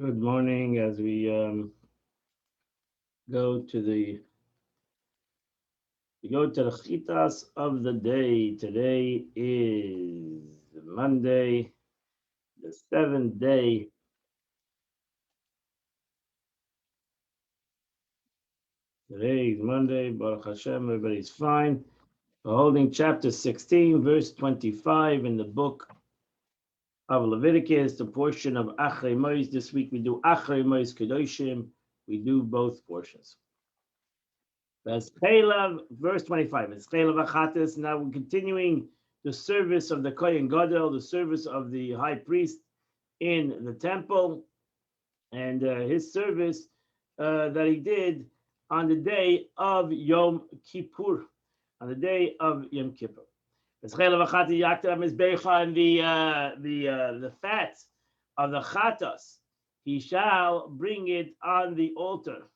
Good morning. As we go to the chitas of the day. Today is Monday, the seventh day. Today is Monday. Baruch Hashem, everybody's fine. We're holding chapter 16, verse 25 in the book of Leviticus, the portion of Achrei Mos. This week we do Achrei Mos Kedoshim. We do both portions. Verse 25. Now we're continuing the service of the Kohen Gadol, the service of the high priest in the temple, and his service that he did on the day of Yom Kippur, on the day of Yom Kippur. And the fat of the chatas, he shall bring it on the altar.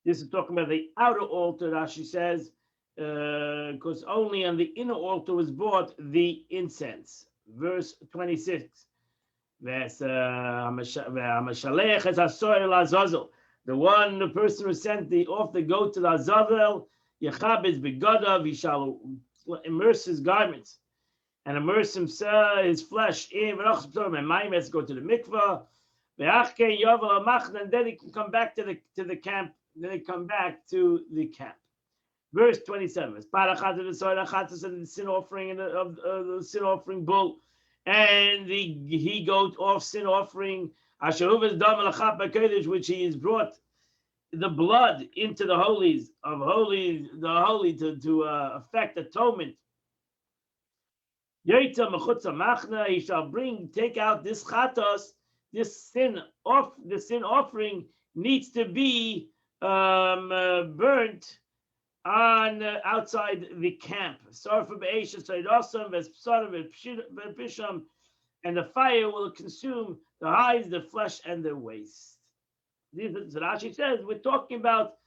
This is talking about the outer altar, Rashi says, because only on the inner altar was brought the incense. Verse 26. The person who sent off the goat to the Azazel, Yechabez begadav, he shall immerse his garments and immerse himself, his flesh in and let's go to the mikvah, and then he can come back to the camp. Then they come back to the camp. Verse 27. The sin offering of the sin offering bull and the he-goat off sin offering, which he has brought the blood into the holies of holies, the holy to effect atonement. He shall take out this chatos, this sin offering needs to be burnt on outside the camp. And the fire will consume the hides, the flesh, and the waste. Rashi says we're talking about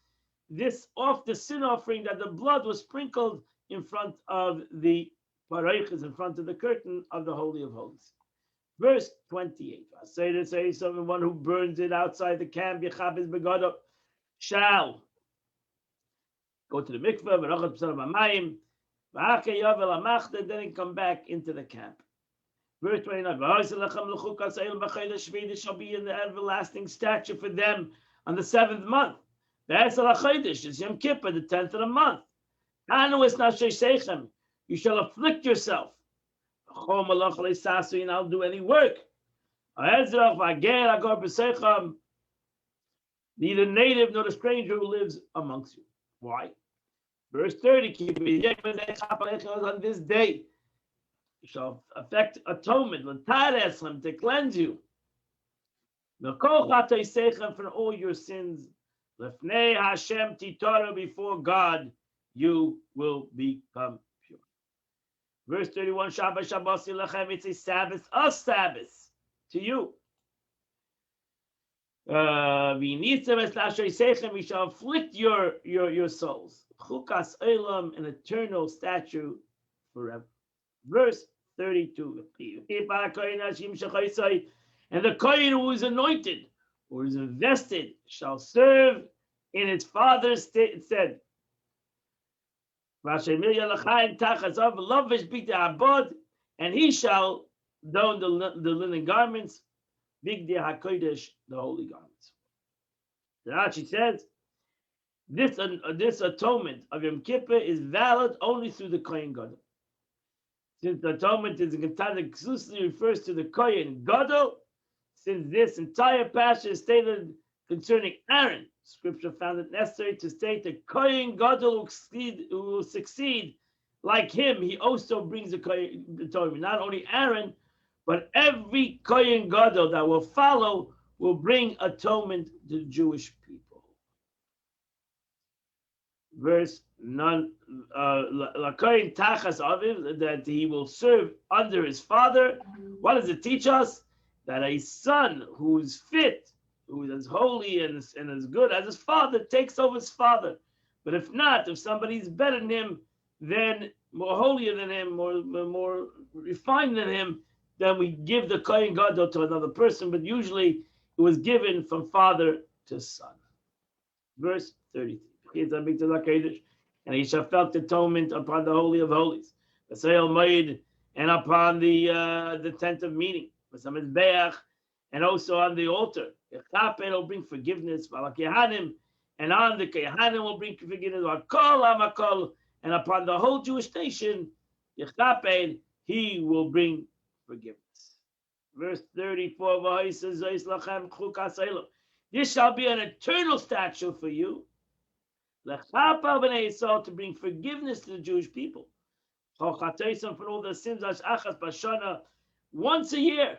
this off the sin offering, that the blood was sprinkled in front of the paraychas, in front of the curtain of the Holy of Holies. Verse 28. I say someone who burns it outside the camp, Yechabez begadav, shall go to the mikveh, then come back into the camp. Verse 29. There shall be an everlasting statue for them on the 7th month. It's Yom Kippur, the 10th of the month. You shall afflict yourself. And I'll do any work. Neither native nor the stranger who lives amongst you. Why? Verse 30. On this day, you shall effect atonement to cleanse you. From all your sins. Before God, you will become pure. Verse 31. It's a Sabbath to you. We shall afflict your souls. Chukas Olam, an eternal statue forever. Verse 32. And the Kohen who is anointed, who is invested, shall serve in its father's stead. And he shall don the linen garments, Bigdei HaKodesh, the holy garments. The Rashi says, this atonement of Yom Kippur is valid only through the Kohen Gadol. Since the atonement is exclusively refers to the Kohen Gadol, since this entire passage is stated concerning Aaron, Scripture found it necessary to state the Kohen Gadol who will succeed like him. He also brings the Kohen atonement. Not only Aaron, but every Kohen Gadol that will follow will bring atonement to the Jewish people. Verse 9, L'Kohen Tachas Aviv, that he will serve under his father. What does it teach us? That a son who is fit, who is as holy and as good as his father, takes over his father. But if not, if somebody's better than him, then more holier than him, more refined than him, then we give the Kohen Gadol to another person, but usually it was given from father to son. Verse 33. And he shall felt atonement upon the Holy of Holies, and upon the tent of meeting, and also on the altar. Will bring forgiveness, and on the Kehanim will bring forgiveness, and upon the whole Jewish nation, he will bring forgiveness. Verse 34. This shall be an eternal statute for you, to bring forgiveness to the Jewish people, for all the sins once a year.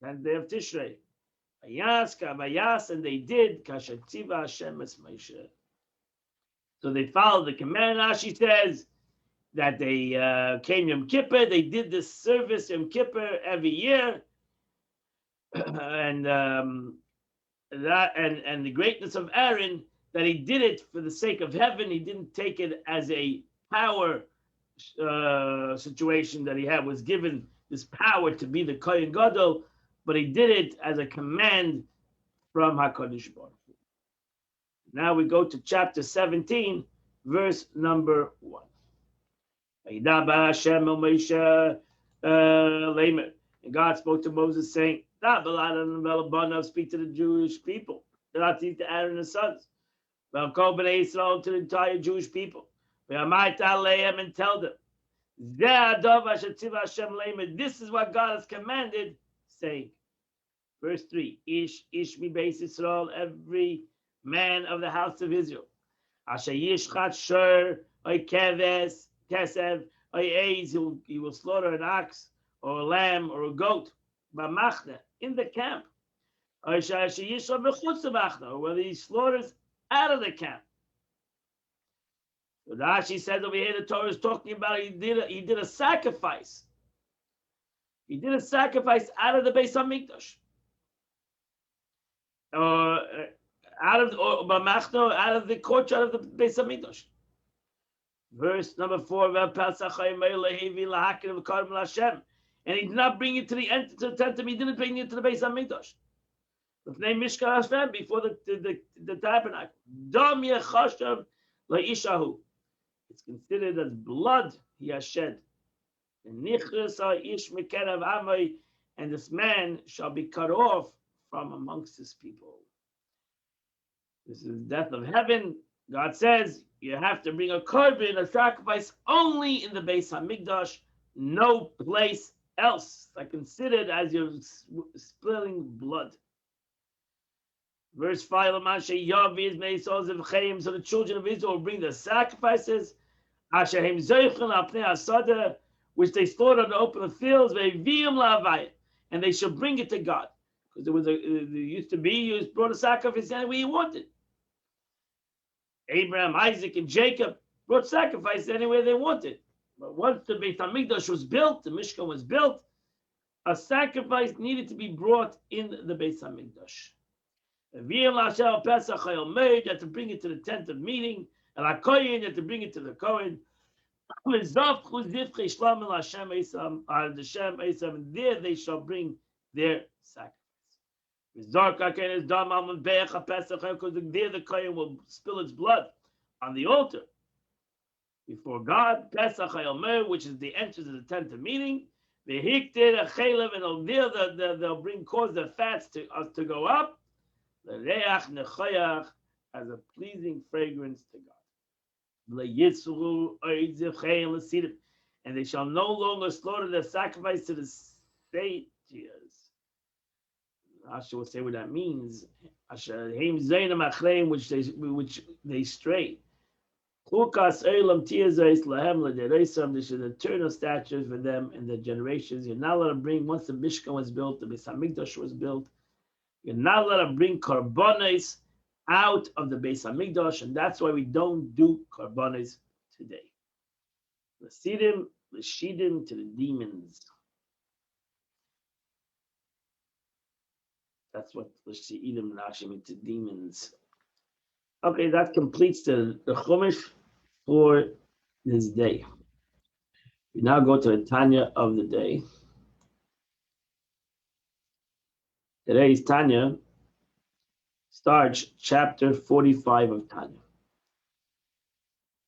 And they have Tishrei. And they did. So they followed the command. Rashi says that they came Yom Kippur. They did this service Yom Kippur every year, and the greatness of Aaron, that he did it for the sake of heaven. He didn't take it as a power situation that he had, was given this power to be the Kohen Gadol, but he did it as a command from HaKadosh Baruch Hu. Now we go to chapter 17, verse number 1. And God spoke to Moses, saying, speak to the Jewish people, to Aaron and his sons, to the entire Jewish people, and tell them, this is what God has commanded, saying. Verse 3. Ish mi beis Yisrael, every man of the house of Israel. Asher yishchat shor, oy keves, kesev, oy eiz, he will slaughter an ox, or a lamb, or a goat, b'machne, in the camp. Or whether he slaughters out of the camp. So Rashi says over here, the Torah is talking about he did a sacrifice. He did a sacrifice out of the Beis Hamikdash, or out of the courtyard of the Beis Hamikdash. Verse number 4. And he did not bring it to the tent of, he didn't bring it to the Beis Hamikdash. Before the tabernacle. Dam yechashav la'ishahu. It's considered as blood he has shed. And this man shall be cut off from amongst his people. This is death of heaven. God says you have to bring a korban, a sacrifice, only in the Beis Hamikdash, no place else. It's considered as you're spilling blood. Verse 5, so the children of Israel will bring the sacrifices, which they slaughtered in the open fields, and they shall bring it to God. Because there used to be, you brought a sacrifice anywhere you wanted. Abraham, Isaac, and Jacob brought sacrifice anywhere they wanted. But once the Beit HaMikdash was built, the Mishkan was built, a sacrifice needed to be brought in the Beit HaMikdash. You have to bring it to the tent of meeting, and you have to bring it to the Kohen. And there they shall bring their sacrifice. Because there the Kohen will spill its blood on the altar before God, which is the entrance of the tent of meeting. And they'll cause the fats to go up, as a pleasing fragrance to God. And they shall no longer slaughter the sacrifice to the satyrs. Rashi will say what that means. Which they stray. This is an eternal statute for them and their generations. You're not allowed to bring, once the Mishkan was built, the Beis Hamikdash was built, you're not allowed to bring korbanos out of the Beis Hamikdash, and that's why we don't do korbanos today. L'sidim, l'shidim, to the demons. That's what l'shidim Rashi means, to demons. Okay, that completes the Chumash for this day. We now go to the Tanya of the day. Today's Tanya starts chapter 45 of Tanya.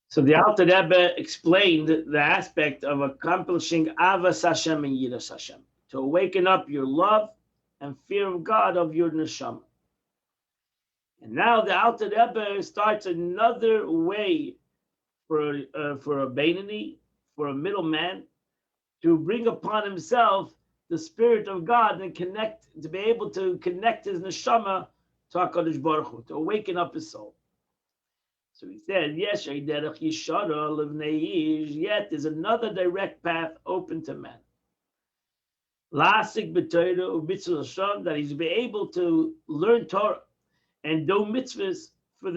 So the Alter Rebbe explained the aspect of accomplishing Avas Hashem and Yiras Hashem, to awaken up your love and fear of God of your neshama. And now the Alter Rebbe starts another way for a Beinoni, for a middleman, to bring upon himself the Spirit of God and to be able to connect his neshama to HaKadosh Baruch Hu, to awaken up his soul. So he said, yes, yet there's another direct path open to man. That he's be able to learn Torah and do mitzvahs for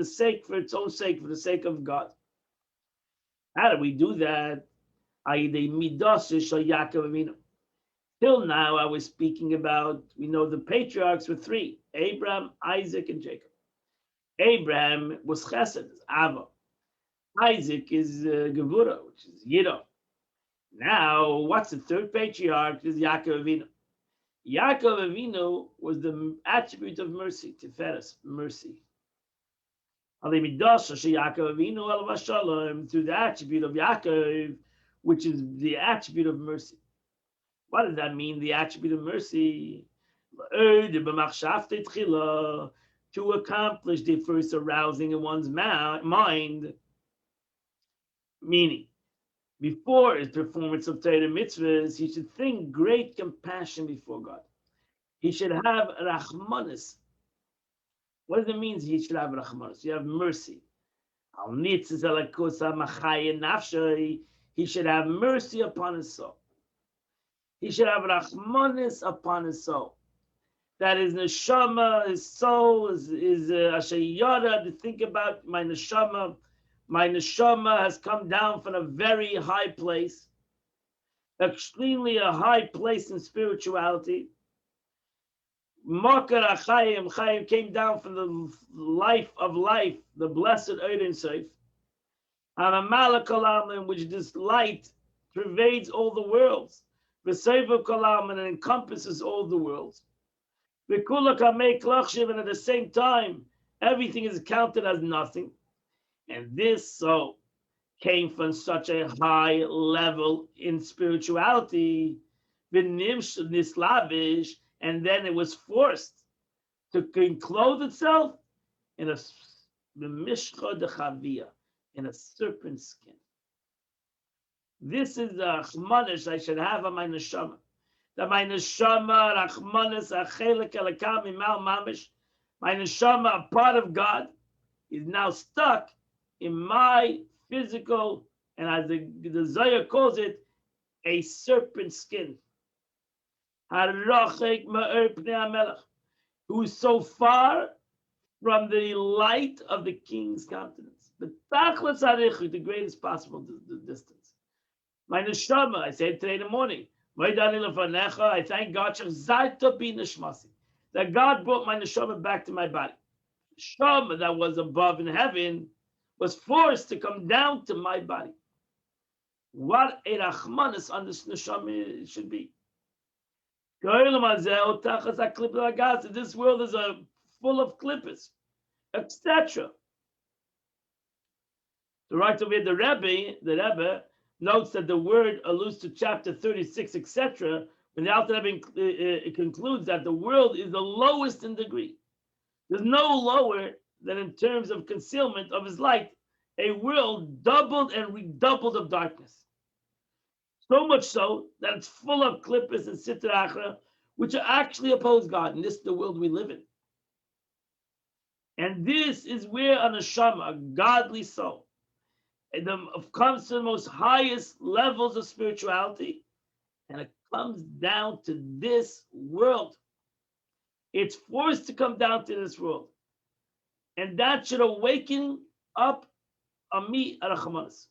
its own sake, for the sake of God. How do we do that? Till now, I was speaking about, we know the patriarchs were three: Abraham, Isaac, and Jacob. Abraham was Chesed, Ava. Isaac is Gevura, which is Yiddo. Now, what's the third patriarch? Is Yaakov Avinu. Yaakov Avinu was the attribute of mercy, Tiferes, mercy. Through the attribute of Yaakov, which is the attribute of mercy. What does that mean, the attribute of mercy? To accomplish the first arousing in one's mind, meaning, before his performance of Torah mitzvahs, he should think great compassion before God. He should have rachmanis. What does it mean he should have rachmanis? You have mercy. He should have mercy upon his soul. He should have rachmanis upon his soul. That his neshama, his soul, is ashayara, to think about my neshama. My neshama has come down from a very high place, extremely a high place in spirituality. Makar Achayim, Chayim came down from the life of life, the blessed Ein Sof, and a Malak Olam, in which this light pervades all the worlds. V'Seiva Kolam, and encompasses all the worlds. V'Kula Kamei Klachshiv, and at the same time, everything is counted as nothing. And this soul came from such a high level in spirituality, nislavish, and then it was forced to clothe itself in a mishcha de chavia, in a serpent skin. This is the achmanish I should have on my neshama. That my neshama, achmanis, achelik elakam imal mamish, my neshama, a part of God, is now stuck in my physical, and as the Zohar calls it, a serpent skin. Who is so far from the light of the king's countenance. The greatest possible distance. My neshama, I said today in the morning, I thank God that God brought my neshama back to my body. Neshama that was above in heaven was forced to come down to my body. What a rachmanis on this neshama should be. This world is full of clippers, etc. The right over here, the Rebbe notes that the word alludes to chapter 36, etc. When the Alter Rebbe concludes that the world is the lowest in degree. There's no lower than in terms of concealment of his light, a world doubled and redoubled of darkness. So much so that it's full of klippos and sitra achra, which are actually oppose God. And this is the world we live in. And this is where a neshama, a godly soul, comes to the most highest levels of spirituality, and it comes down to this world. It's forced to come down to this world. And that should awaken up a me arachmanis.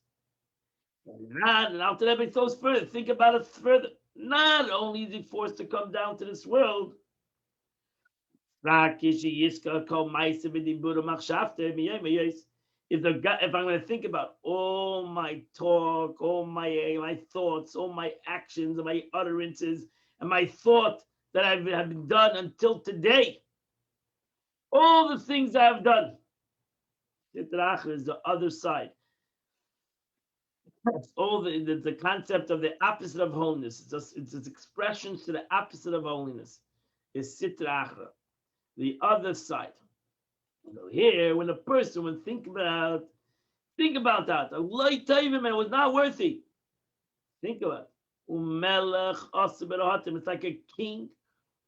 And Alter Rebbe goes further. Think about it further. Not only is he forced to come down to this world, if I'm going to think about all my talk, all my thoughts, all my actions, and my utterances, and my thought that have been done until today. All the things I have done. Sitra Achra is the other side. All the concept of the opposite of holiness. It's expressions to the opposite of holiness. Is Sitra Achra, the other side. So here, when a person would think about that, a light Tavim, it was not worthy. Think about it. It's like a king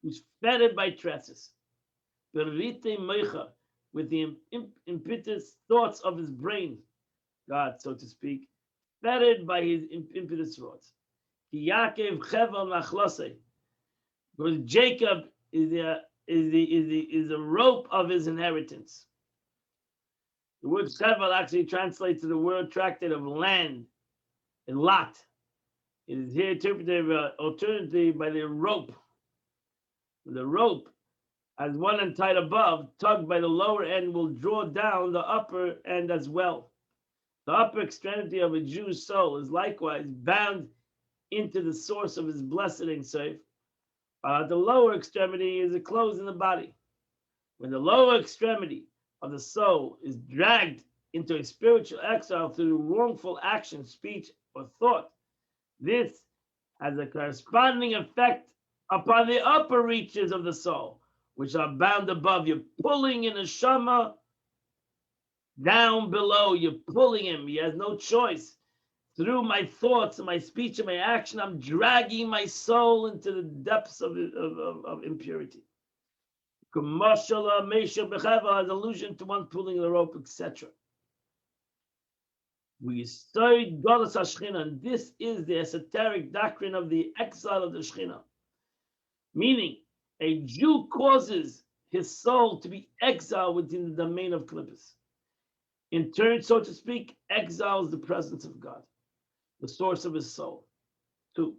who's fettered by tresses. With the impetus thoughts of his brain, God, so to speak, fettered by his impetus thoughts. Because Jacob is the rope of his inheritance. The word chevel actually translates to the word tractate of land, and lot. It is here interpreted alternatively by the rope. The rope, as one end tied above, tugged by the lower end, will draw down the upper end as well. The upper extremity of a Jew's soul is likewise bound into the source of his blessed Ein Sof. The lower extremity is enclosed in the body. When the lower extremity of the soul is dragged into a spiritual exile through wrongful action, speech, or thought, this has a corresponding effect upon the upper reaches of the soul, which are bound above. You're pulling in a shama down below. You're pulling him. He has no choice. Through my thoughts and my speech and my action, I'm dragging my soul into the depths of impurity. Kamashala Mesha Becheva has allusion to one pulling the rope, etc. We studied Golas HaShechina, and this is the esoteric doctrine of the exile of the Shechina. Meaning, a Jew causes his soul to be exiled within the domain of Klippus. In turn, so to speak, exiles the presence of God, the source of his soul. 2.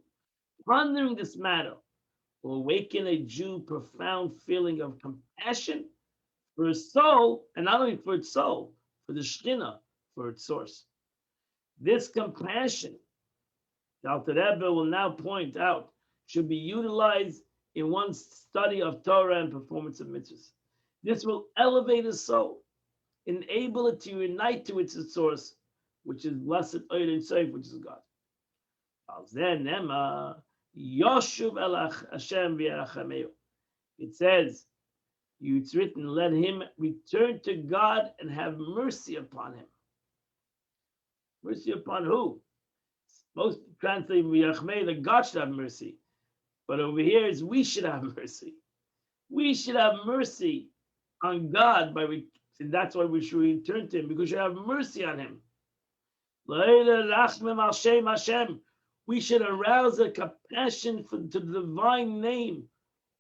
Pondering this matter will awaken a Jew profound feeling of compassion for his soul, and not only for its soul, for the Shechina, for its source. This compassion, the Alter Rebbe will now point out, should be utilized in one's study of Torah and performance of mitzvahs. This will elevate his soul, enable it to unite to its source, which is blessed Ein Sof, which is God. It says, it's written, let him return to God and have mercy upon him. Mercy upon who? Most translate that God should have mercy. But over here is we should have mercy. We should have mercy on God, and that's why we should return to him, because we should have mercy on him. We should arouse a compassion to the divine name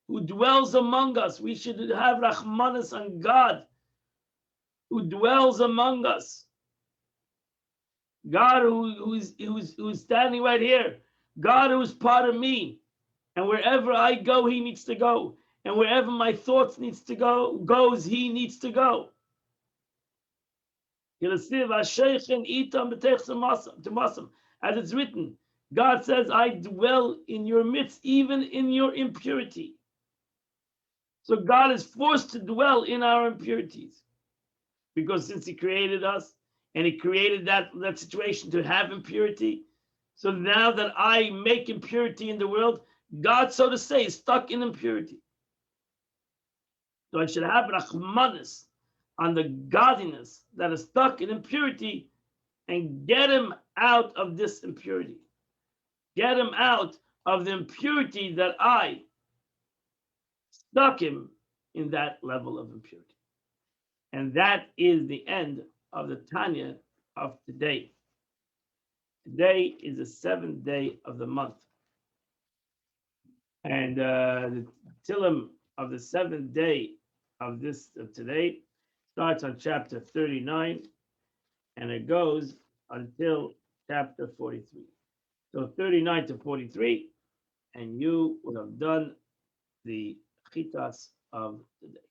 who dwells among us. We should have Rahmanas on God who dwells among us. God who's standing right here. God who is part of me. And wherever I go, he needs to go. And wherever my thoughts needs to goes, he needs to go. As it's written, God says, I dwell in your midst, even in your impurity. So God is forced to dwell in our impurities. Because since he created us, and he created that situation to have impurity, so now that I make impurity in the world, God, so to say, is stuck in impurity. So I should have Rahmanis on the godliness that is stuck in impurity and get him out of this impurity. Get him out of the impurity that I stuck him in that level of impurity. And that is the end of the Tanya of today. Today is the 7th day of the month. And the Tillim of the 7th day of today starts on chapter 39 and it goes until chapter 43. So 39 to 43, and you would have done the chitas of the day.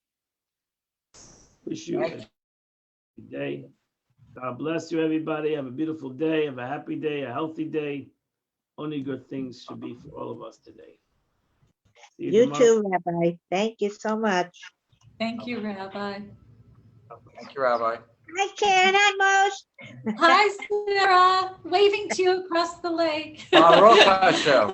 Wish you a good day. God bless you, everybody. Have a beautiful day. Have a happy day, a healthy day. Only good things should be for all of us today. See you You tomorrow. too, Rabbi. Thank you so much. Thank you, Rabbi. Thank you, Rabbi. Hi, Karen. Hi, Moshe. Hi, Sarah. Waving to you across the lake. Baruch Hashem.